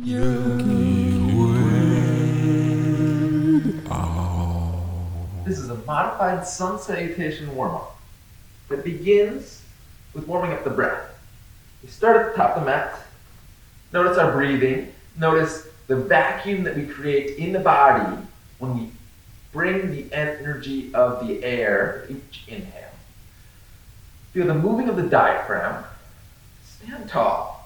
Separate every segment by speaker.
Speaker 1: This is a modified Sun Salutation warm-up that begins with warming up the breath. We start at the top of the mat. Notice our breathing. Notice the vacuum that we create in the body when we bring the energy of the air with each inhale. Feel the moving of the diaphragm. Stand tall.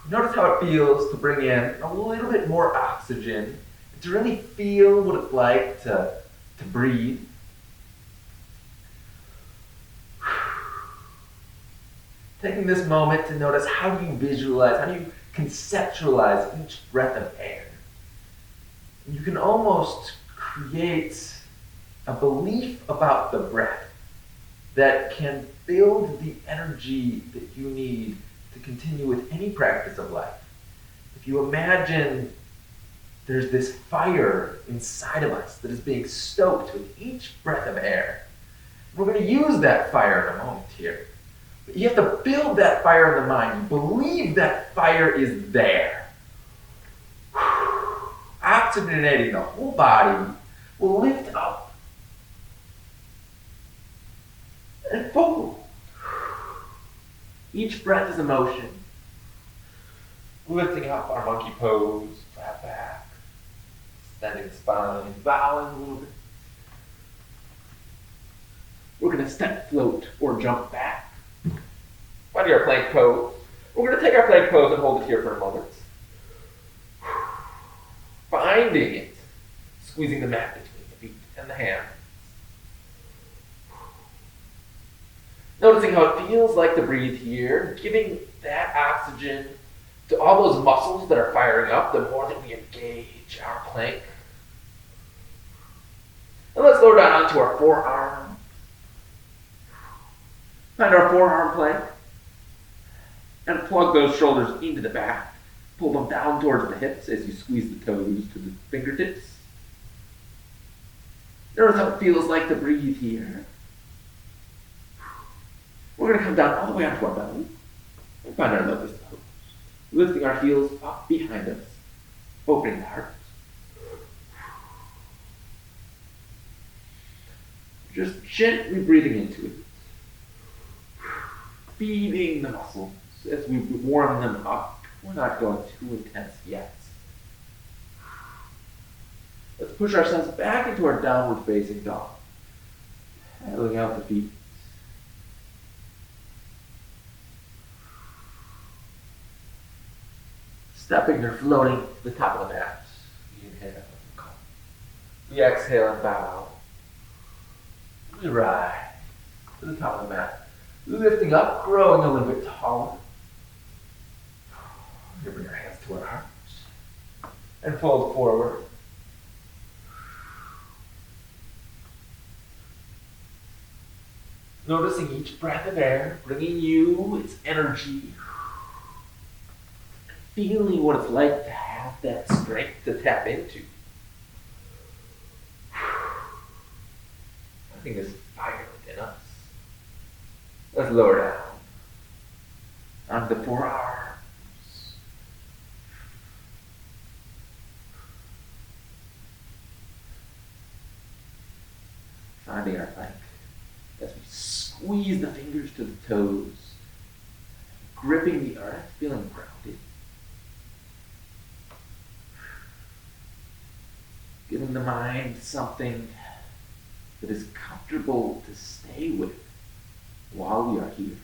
Speaker 1: Notice how it feels to bring in a little bit more oxygen, to really feel what it's like to breathe. Taking this moment to notice, how do you visualize, how do you conceptualize each breath of air? You can almost create a belief about the breath that can build the energy that you need to continue with any practice of life. If you imagine there's this fire inside of us that is being stoked with each breath of air, we're going to use that fire in a moment here. But you have to build that fire in the mind. You believe that fire is there. Oxygenating the whole body will lift up and forward. Each breath is emotion. Lifting up our monkey pose, flat back, extending the spine, bowing a little bit. We're going to step, float, or jump back. Find our plank pose. We're going to take our plank pose and hold it here for a moment. Finding it, squeezing the mat between the feet and the hands. Noticing how it feels like to breathe here, giving that oxygen to all those muscles that are firing up the more that we engage our plank. And let's lower down onto our forearm. Find our forearm plank. And plug those shoulders into the back. Pull them down towards the hips as you squeeze the toes to the fingertips. Notice how it feels like to breathe here. We're going to come down all the way onto our belly and find our lotus pose. Lifting our heels up behind us, opening the heart. Just gently breathing into it. Feeding the muscles as we warm them up. We're not going too intense yet. Let's push ourselves back into our downward facing dog. Paddling out the feet. Stepping or floating to the top of the mat. Inhale. We exhale and bow. We rise to the top of the mat. Lifting up, growing a little bit taller. We bring our hands to our hearts and fold forward. Noticing each breath of air, bringing you its energy. Feeling what it's like to have that strength to tap into. I think there's fire within us. Let's lower down onto the forearms. Finding our plank as we squeeze the fingers to the toes, gripping the earth, feeling grounded. Giving the mind something that is comfortable to stay with while we are here.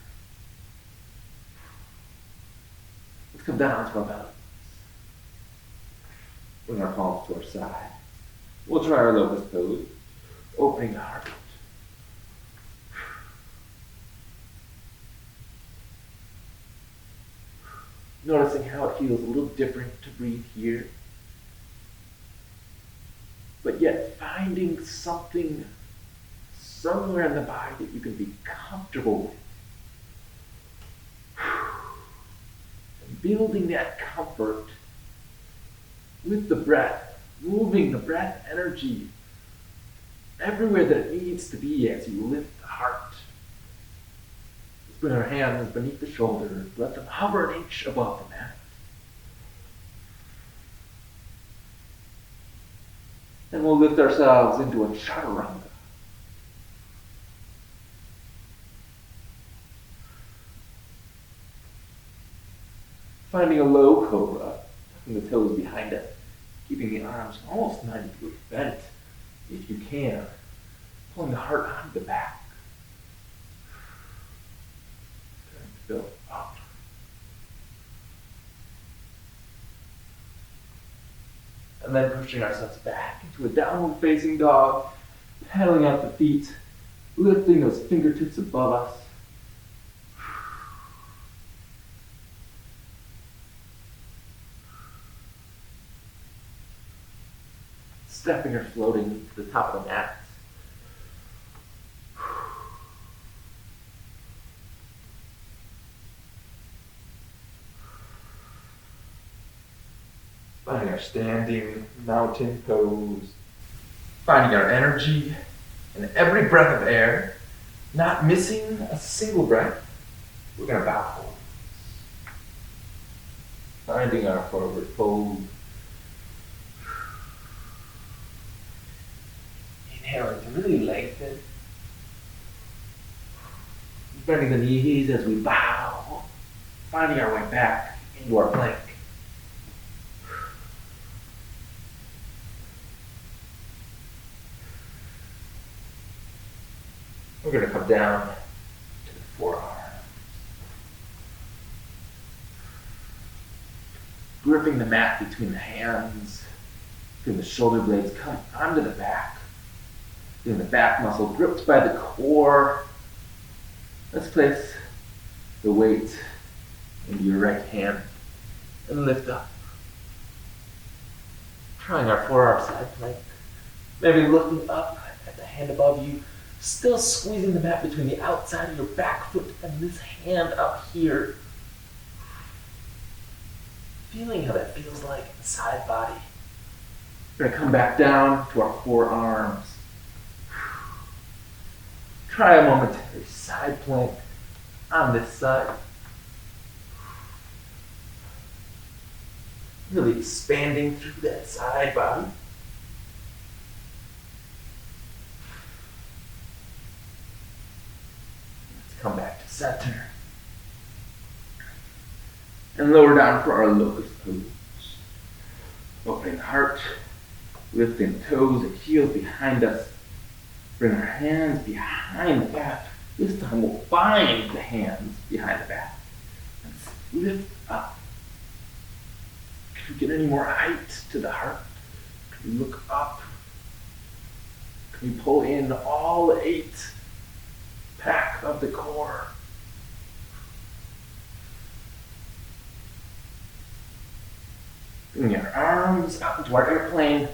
Speaker 1: Let's come down onto our bellies. Bring our palms to our side. We'll try our lotus pose, opening the heart. Noticing how it feels a little different to breathe here. But yet finding something somewhere in the body that you can be comfortable with. And building that comfort with the breath, moving the breath energy everywhere that it needs to be as you lift the heart. Let's bring our hands beneath the shoulders, let them hover an inch above the mat. And we'll lift ourselves into a chaturanga. Finding a low cobra, tucking the toes behind us, keeping the arms almost 90 degrees bent, if you can. Pulling the heart onto the back. Build up. And then pushing ourselves back into a downward facing dog, paddling out the feet, lifting those fingertips above us. Stepping or floating to the top of the mat. Finding our standing mountain pose. Finding our energy in every breath of air, not missing a single breath. We're going to bow forward. Finding our forward fold. Inhaling to really lengthen. Bending the knees as we bow. Finding our way back into our plank. We're going to come down to the forearm. Gripping the mat between the hands, between the shoulder blades, coming onto the back. Feeling the back muscle gripped by the core. Let's place the weight into your right hand and lift up. Trying our forearm side plank. Maybe looking up at the hand above you. Still squeezing the mat between the outside of your back foot and this hand up here. Feeling how that feels like in the side body. We're going to come back down to our forearms. Try a momentary side plank on this side. Really expanding through that side body. Come back to center. And lower down for our locust pose. Opening the heart, lifting the toes and heels behind us. Bring our hands behind the back. This time we'll bind the hands behind the back. Let's lift up. Can we get any more height to the heart? Can we look up? Can we pull in all 8 pack of the core? Bringing our arms up into our airplane.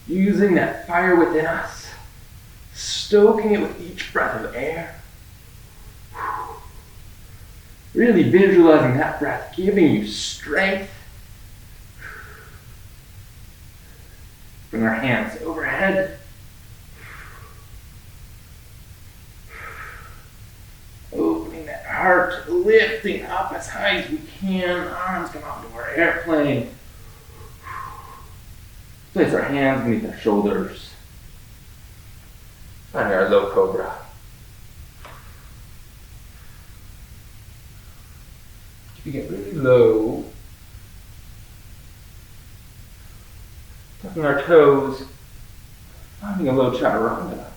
Speaker 1: Using that fire within us. Stoking it with each breath of air. Really visualizing that breath, giving you strength. Bring our hands overhead. Opening that heart, lifting up as high as we can. Arms come out to our airplane. Place our hands beneath our shoulders. Find our low cobra. Keeping it really low. Tucking our toes. Finding a low chaturanga.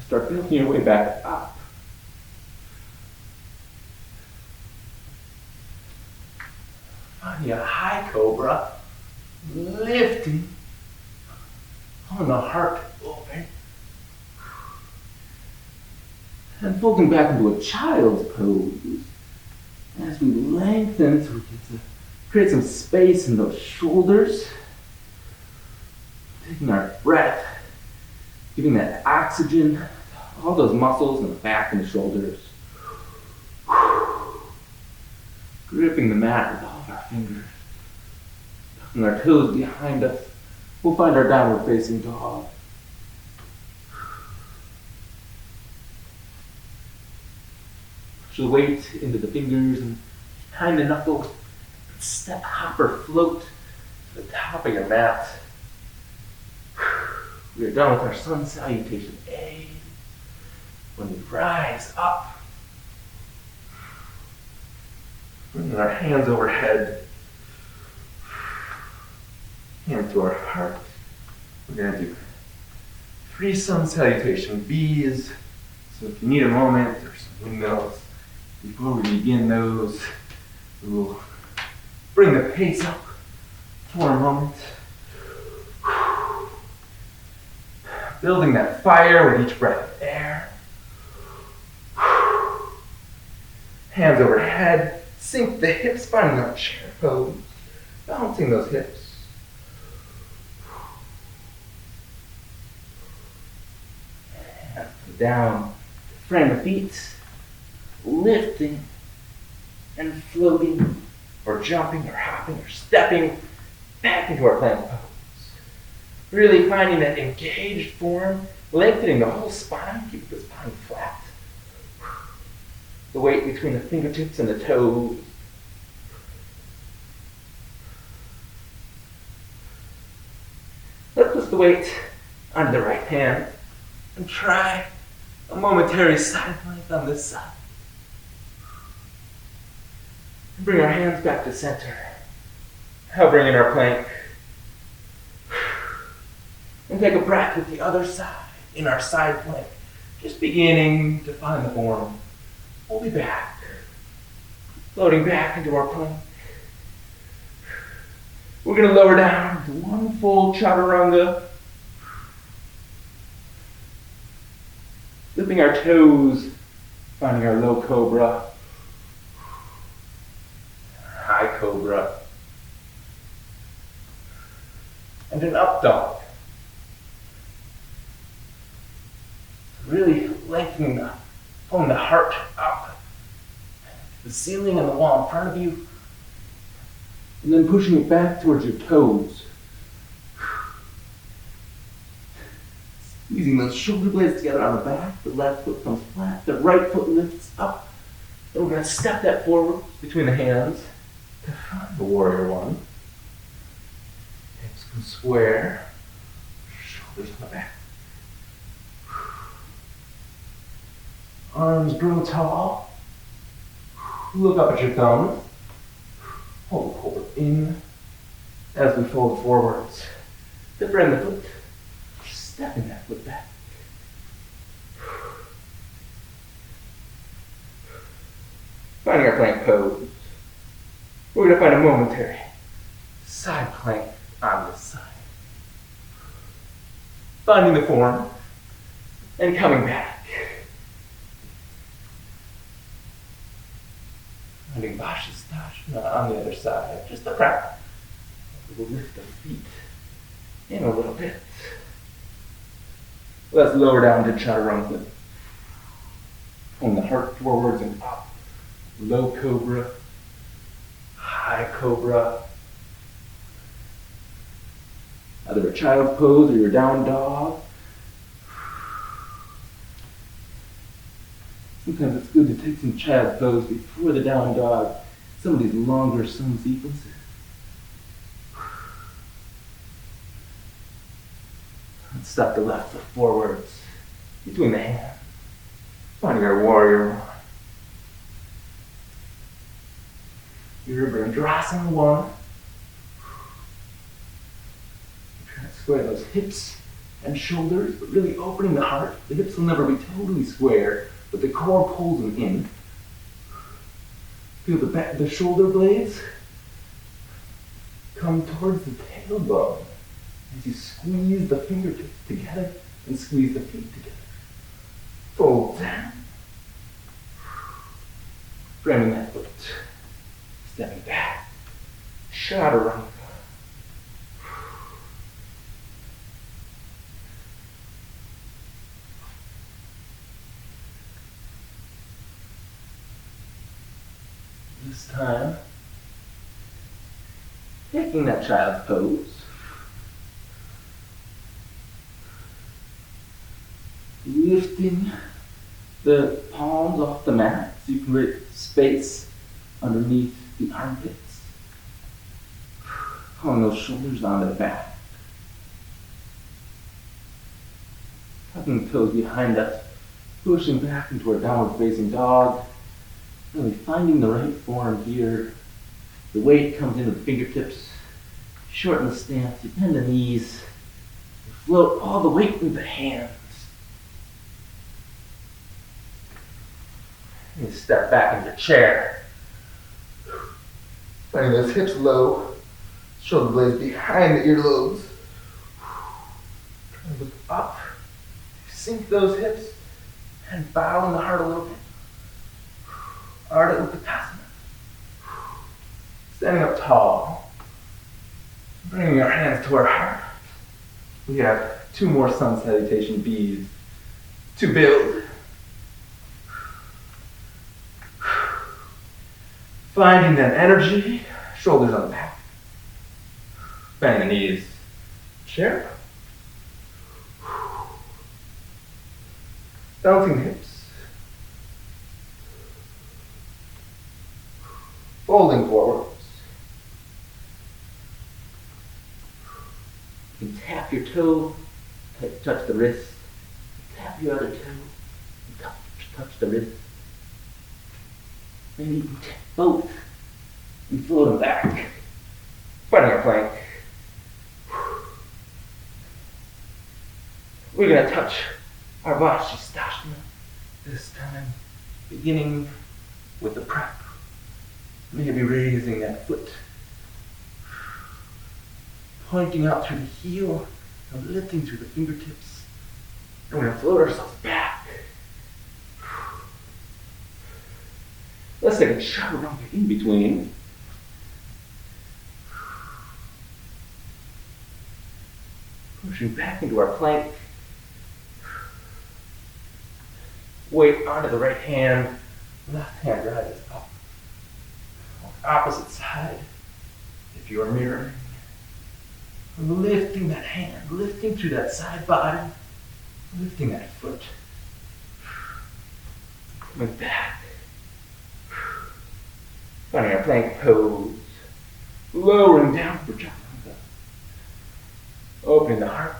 Speaker 1: Start building your way back up. Finding a high cobra. Lifting on the heart open. And folding back into a child's pose. As we lengthen so we get to create some space in those shoulders. Taking our breath, giving that oxygen, all those muscles in the back and the shoulders. Gripping the mat with all of our fingers. And our toes behind us, we'll find our downward facing dog. Push the weight into the fingers and behind the knuckles. step, hop, or float to the top of your mat. We are done with our sun salutation A. When we rise up, bringing our hands overhead, hands to our heart. We're going to do 3 sun salutation B's. So if you need a moment or some windmills, before we begin those, we will bring the pace up for a moment. Building that fire with each breath of air. Hands overhead, sink the hips, finding our chair pose, balancing those hips. Hands down, frame the feet, lifting and floating, or jumping, or hopping, or stepping back into our plank pose. Really finding that engaged form, lengthening the whole spine, keep the spine flat. The weight between the fingertips and the toes. Let's put the weight on the right hand and try a momentary side plank on this side. Bring our hands back to center, hovering in our plank. And take a breath with the other side in our side plank, just beginning to find the form. We'll be back, floating back into our plank. We're going to lower down to one full chaturanga, flipping our toes, finding our low cobra, high cobra, and an up dog. Really lengthening pulling the heart up, the ceiling and the wall in front of you, and then pushing it back towards your toes. Squeezing those shoulder blades together on the back, the left foot comes flat, the right foot lifts up. Then we're going to step that forward between the hands to find the warrior one. Hips come square, shoulders on the back. Arms grow tall. Look up at your thumbs. Hold the core in as we fold forwards. Then bring the foot. Stepping that foot back. Finding our plank pose. We're going to find a momentary side plank on this side. Finding the form and coming back. Finding Vasisthasana on the other side, just the crown. We'll lift the feet in a little bit. Let's lower down to chaturanga. Pulling the heart forwards and up. Low cobra, high cobra. Either a child's pose or your down dog. Sometimes it's good to take some child's pose before the down dog. Some of these longer sun sequences. Let's step the left foot forwards between the hands. Finding our warrior one. Your Vasisthasana one. Try to square those hips and shoulders, but really opening the heart. The hips will never be totally square, but the core pulls them in. Feel the back, the shoulder blades come towards the tailbone as you squeeze the fingertips together and squeeze the feet together. Fold down. Framing that foot. Stepping back. Chaturanga. This time, taking that child's pose. Lifting the palms off the mat so you can create space underneath the armpits. Pulling those shoulders onto the back. Tucking the toes behind us. Pushing back into our downward facing dog. Really finding the right form here. The weight comes into the fingertips. Shorten the stance. You bend the knees. You float all the weight into the hands. And you step back into your chair. Finding those hips low. Shoulder blades behind the earlobes. Try to look up. Sink those hips. And bow in the heart a little bit. Ardha Uttanasana. Standing up tall. Bringing our hands to our heart. We have 2 more Sun Salutation beads to build. Finding that energy. Shoulders on the back. Bending the knees. Chair. Bouncing the hips. Folding forwards. You can tap your toe, touch the wrist. Tap your other toe, touch the wrist. Maybe you can tap both and float them back. Finding our plank. We're going to touch our Vasisthasana this time, beginning with the prep. Maybe raising that foot, pointing out through the heel and lifting through the fingertips. And we're going to float ourselves back. Let's take a chaturanga in between. Pushing back into our plank. Weight onto the right hand, left hand rises up. Opposite side, if you are mirroring. Lifting that hand, lifting through that side body, lifting that foot. Coming back. Finding our plank pose. Lowering down for chaturanga. Opening the heart.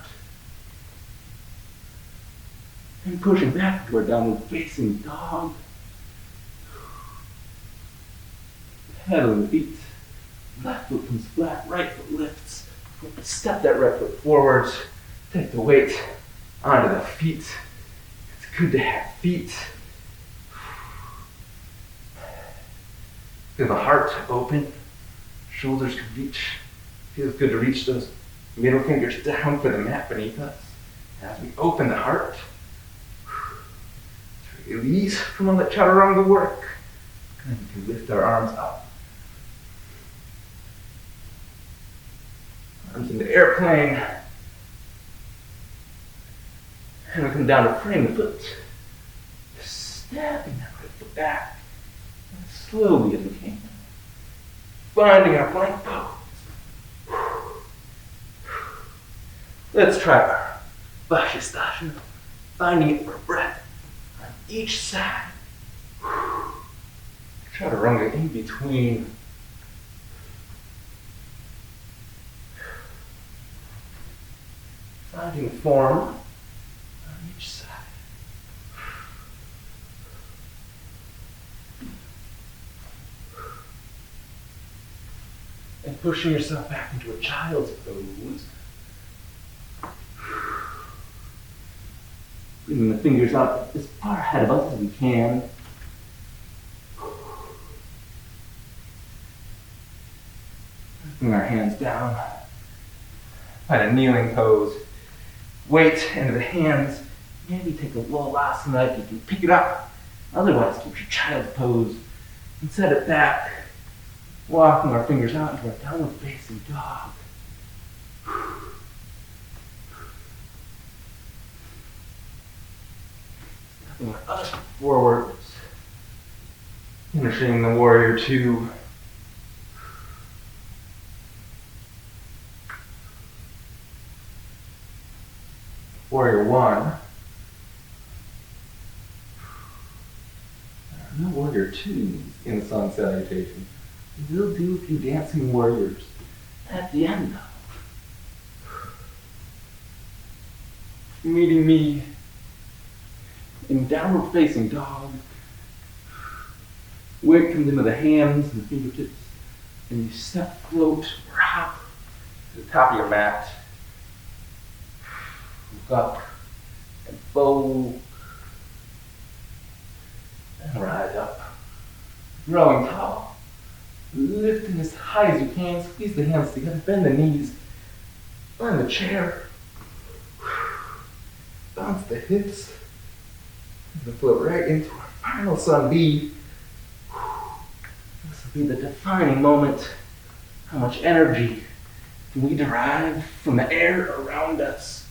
Speaker 1: And pushing back to our downward facing dog. Pedaling the feet. Left foot comes flat, right foot lifts. Step that right foot forward. Take the weight onto the feet. It's good to have feet. Feel the heart open. Shoulders can reach. Feels good to reach those middle fingers down for the mat beneath us. As we open the heart, release from all that chaturanga work. And we can lift our arms up. Arms in the airplane. And we come down to frame the foot. Stepping that right foot back. As slowly as we can. Finding our plank pose. Let's try our Vasisthasana. Finding it for breath on each side. Chaturanga in between. Finding form on each side. And pushing yourself back into a child's pose. Bringing the fingers up as far ahead of us as we can. Bring our hands down. Find a kneeling pose. Weight into the hands. Maybe take a low asana if you can pick it up. Otherwise, keep your child's pose and set it back. Walking our fingers out into our downward facing dog. Stepping our other foot forwards. Finishing the warrior 2. Warrior 1. There are no warrior 2s in the Sun Salutation. We'll do a few dancing warriors At the end, meeting me in downward facing dog. Weight comes into the hands and the fingertips, and you step, float, or hop to the top of your mat. Look up and fold, and rise up. Growing tall, lifting as high as you can, squeeze the hands together, bend the knees, find the chair, bounce the hips, and float right into our final Sun B. This will be the defining moment. How much energy can we derive from the air around us?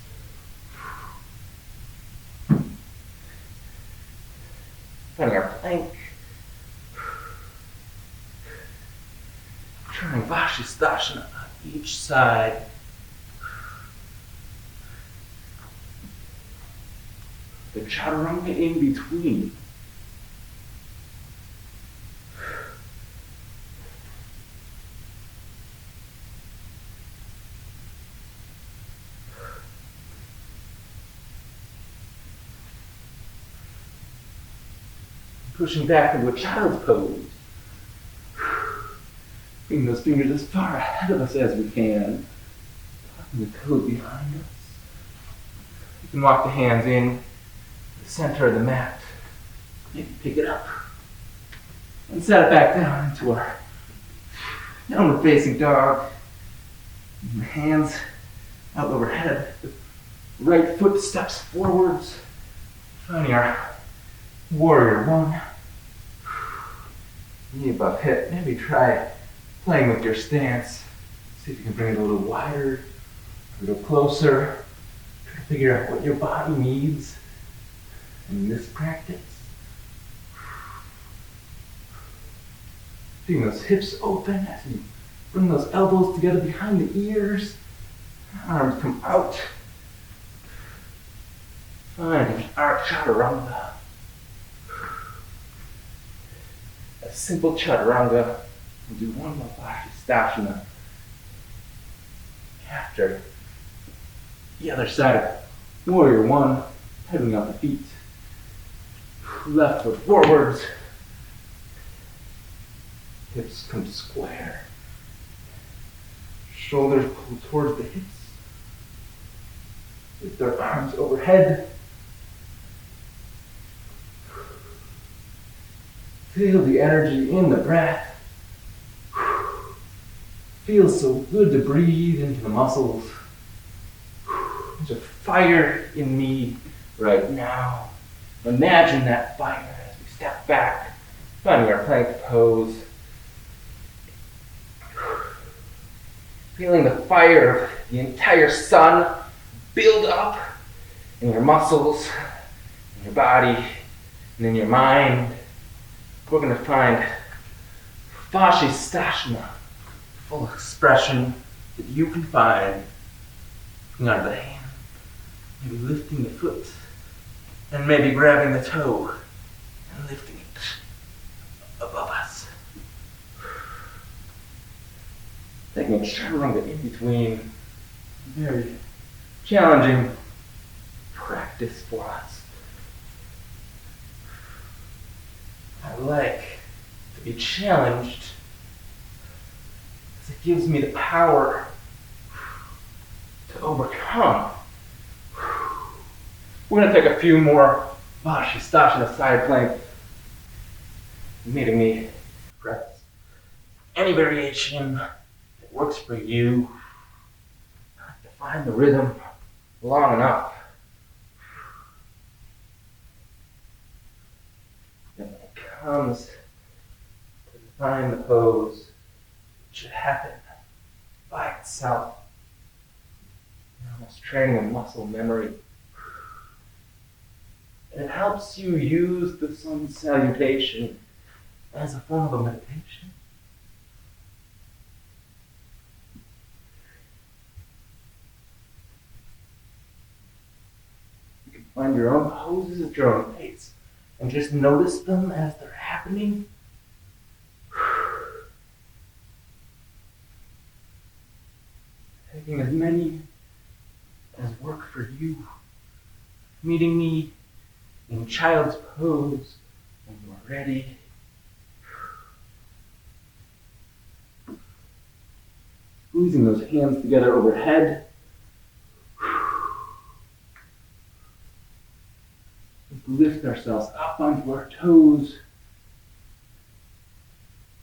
Speaker 1: Finding our plank. Trying Vasisthasana on each side. The chaturanga in between. Pushing back into a child's pose. Bring those fingers as far ahead of us as we can. Tucking the toes behind us. You can walk the hands in to the center of the mat. Maybe pick it up and set it back down into our downward facing dog. And the hands out overhead. The right foot steps forwards. Finding our warrior one. Knee above hip. Maybe try playing with your stance. See if you can bring it a little wider, a little closer. Try to figure out what your body needs in this practice. Keeping those hips open as you bring those elbows together behind the ears. Arms come out. Find our chaturanga. A simple chaturanga. We'll do one more Vasisthasana. After the other side of warrior one, pedaling up the feet. Left foot forwards. Hips come square. Shoulders pull towards the hips. Lift our arms overhead. Feel the energy in the breath. Feels so good to breathe into the muscles. There's a fire in me right now. Imagine that fire as we step back, finding our plank pose. Feeling the fire of the entire sun build up in your muscles, in your body, and in your mind. We're going to find Vasisthasana, full expression that you can find. Looking out of the hand, maybe lifting the foot, and maybe grabbing the toe and lifting it above us. Taking a chaturanga in between. Very challenging practice for us. I like to be challenged because it gives me the power to overcome. We're going to take a few more Vasisthasana side plank. Meeting me, practice any variation that works for you. To find the rhythm long enough. And when it comes to define the pose, it should happen by itself. You're almost training a muscle memory. And it helps you use the Sun Salutation as a form of a meditation. You can find your own poses at your own pace and just notice them as they're happening.
Speaker 2: Taking as many as work for you. Meeting me in child's pose when you are ready. Squeezing those hands together overhead. Lift ourselves up onto our toes.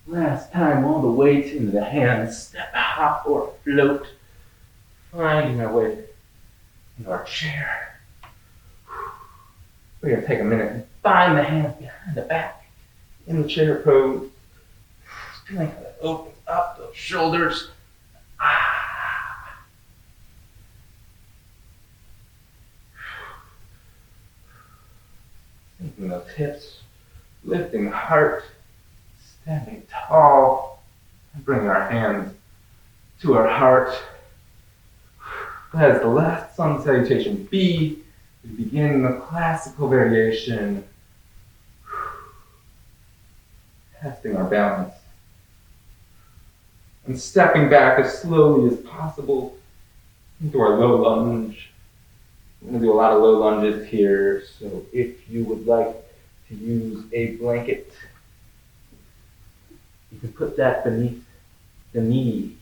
Speaker 2: Last time, all the weight into the hands. Step, hop, or float. Finding our way into our chair. We're going to take a minute and find the hands behind the back in the chair pose. Feeling how that opens up those shoulders. Sinking those hips, lifting the heart, standing tall, and bringing our hands to our heart. As the last Sun Salutation B, we begin the classical variation, testing our balance, and stepping back as slowly as possible into our low lunge. We're going to do a lot of low lunges here, so if you would like to use a blanket, you can put that beneath the knee.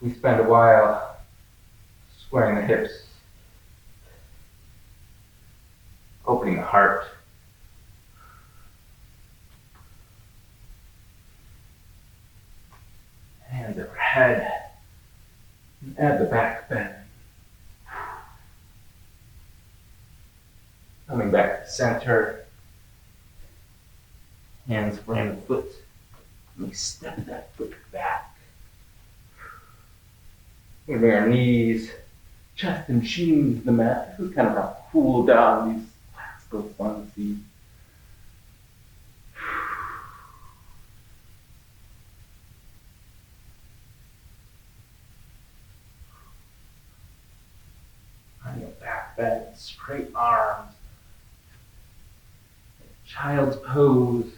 Speaker 2: We spend a while squaring the hips, opening the heart, hands overhead, and add the back bend. Coming back to center, hands frame the foot, and we step that foot back. We bring our knees, chest and chin to the mat. We kind of cool down these classical sun seats. Finding a back bend, straight arms. Child's pose.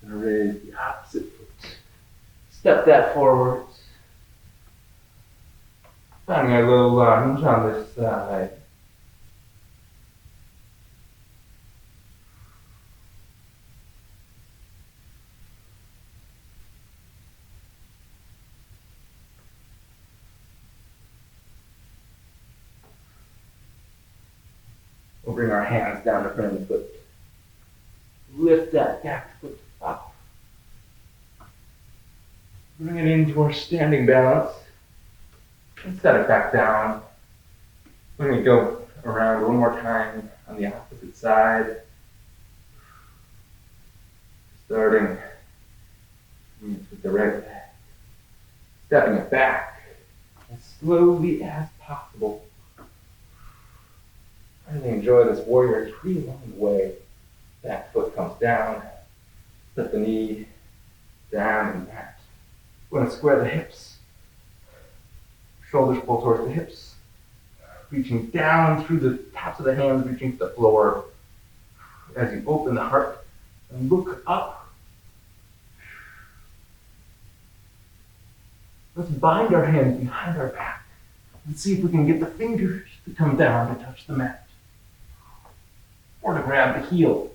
Speaker 2: And raise the opposite foot. Step that forward. Finding a low lunge on this side. We'll bring our hands down to front of the foot. Lift that back foot up. Bring it into our standing balance. And set it back down. We're going to go around one more time on the opposite side. Starting with the right leg. Stepping it back as slowly as possible. I really enjoy this warrior tree along the way. Back foot comes down, set the knee down and back. We're going to square the hips. Shoulders pull towards the hips. Reaching down through the tops of the hands, reaching to the floor. As you open the heart and look up. Let's bind our hands behind our back and see if we can get the fingers to come down to touch the mat. Or to grab the heel.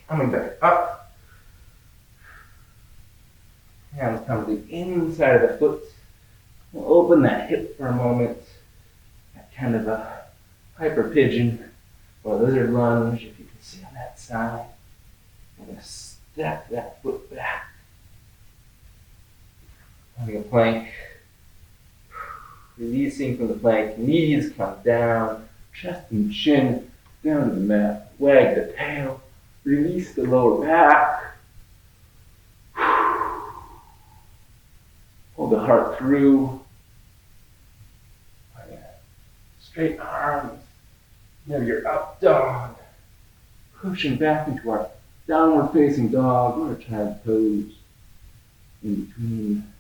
Speaker 2: Coming back up. Hands come to the inside of the foot. We'll open that hip for a moment. That kind of a piper pigeon or lizard lunge, if you can see on that side. I'm going to step that foot back. Having a plank. Releasing from the plank, knees come down, chest and chin down to the mat. Wag the tail, release the lower back. Hold the heart through. Straight arms. Now your up dog. Pushing back into our downward facing dog or child's pose. In between.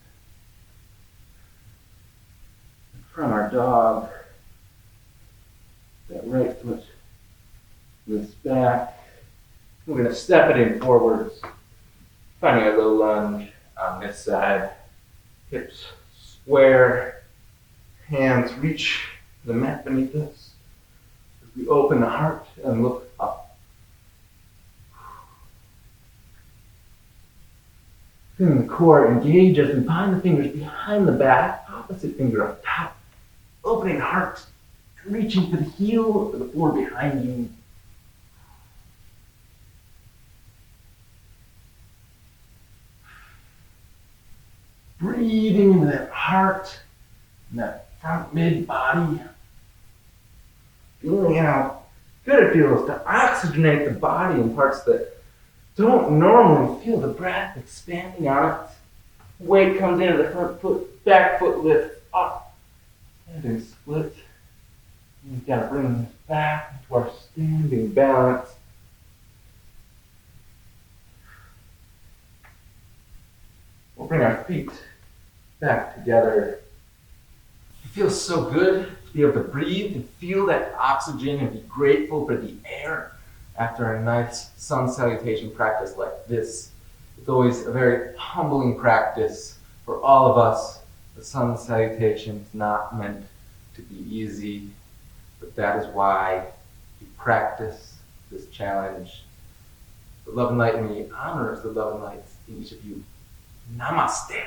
Speaker 2: from our dog. That right foot lifts back. We're going to step it in forwards, finding a low lunge on this side. Hips square, hands reach the mat beneath us. As we open the heart and look up. Feeling the core engage as we bind the fingers behind the back, opposite finger up top. Opening heart, reaching for the heel or the floor behind you. Breathing into that heart and that front mid body. Feeling how good it feels to oxygenate the body in parts that don't normally feel the breath expanding on it. Weight comes into the front foot, back foot lifts up. Standing split. You've got to bring this back into our standing balance. We'll bring our feet back together. It feels so good to be able to breathe and feel that oxygen and be grateful for the air after a nice sun salutation practice like this. It's always a very humbling practice for all of us. The sun salutation is not meant to be easy, but that is why we practice this challenge. The love and light in me honors the love and light in each of you. Namaste.